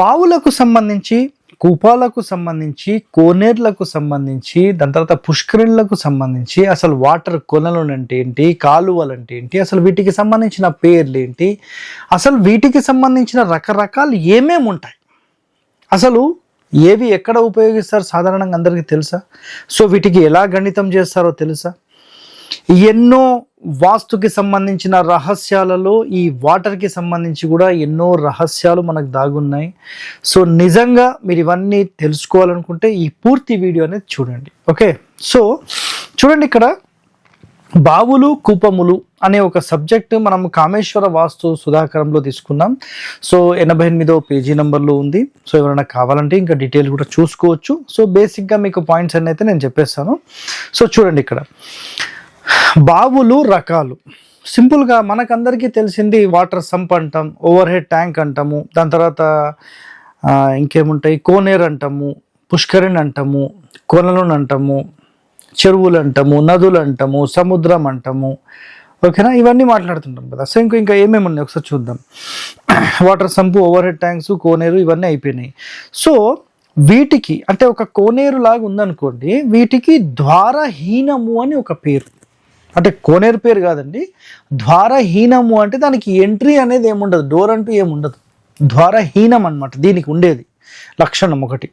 బావులకు సంబంధించి, కూపాలకు సంబంధించి, కోనేర్లకు సంబంధించి, దాని తర్వాత పుష్కరిణులకు సంబంధించి అసలు వాటర్ కొలలు అంటే ఏంటి, కాలువలు అంటే ఏంటి, అసలు వీటికి సంబంధించిన పేర్లు ఏంటి, అసలు వీటికి సంబంధించిన రకరకాలు ఏమేమి ఉంటాయి, అసలు ఏవి ఎక్కడ ఉపయోగిస్తారు సాధారణంగా అందరికీ తెలుసా? సో వీటికి ఎలా గణితం చేస్తారో తెలుసా? ఎన్నో వాస్తుకి సంబంధించిన రహస్యాలలో ఈ వాటర్కి సంబంధించి కూడా ఎన్నో రహస్యాలు మనకు దాగున్నాయి. సో నిజంగా మీరు ఇవన్నీ తెలుసుకోవాలనుకుంటే ఈ పూర్తి వీడియో అనేది చూడండి. ఓకే, సో చూడండి, ఇక్కడ బావులు కూపములు అనే ఒక సబ్జెక్ట్ మనం కామేశ్వర వాస్తు సుధాకరంలో తీసుకున్నాం. సో 88వ పేజీ నెంబర్లో ఉంది. సో ఎవరైనా కావాలంటే ఇంకా డీటెయిల్ కూడా చూసుకోవచ్చు. సో బేసిక్గా మీకు పాయింట్స్ అన్నీ అయితే నేను చెప్పేస్తాను. సో చూడండి, ఇక్కడ బావులు రకాలు సింపుల్గా మనకందరికీ తెలిసింది వాటర్ సంప్ అంటాం, ఓవర్ హెడ్ ట్యాంక్ అంటాము, దాని తర్వాత ఇంకేముంటాయి, కోనేరు అంటాము, పుష్కరిణి అంటాము, కొనలను అంటాము, చెరువులు అంటాము, నదులు అంటాము, సముద్రం అంటాము. ఓకేనా, ఇవన్నీ మాట్లాడుతుంటాం కదా. సో ఇంకా ఏమేమి ఉన్నాయి ఒకసారి చూద్దాం. Water sump, overhead tanks, కోనేరు ఇవన్నీ అయిపోయినాయి. సో వీటికి అంటే ఒక కోనేరు లాగా ఉందనుకోండి, వీటికి ద్వారహీనము అని ఒక పేరు. అంటే కోనేరు పేరు కాదండి, ద్వారహీనము అంటే దానికి ఎంట్రీ అనేది ఏముండదు, డోర్ అంటూ ఏముండదు, ద్వారహీనం అనమాట దీనికి ఉండేది లక్షణం ఒకటి.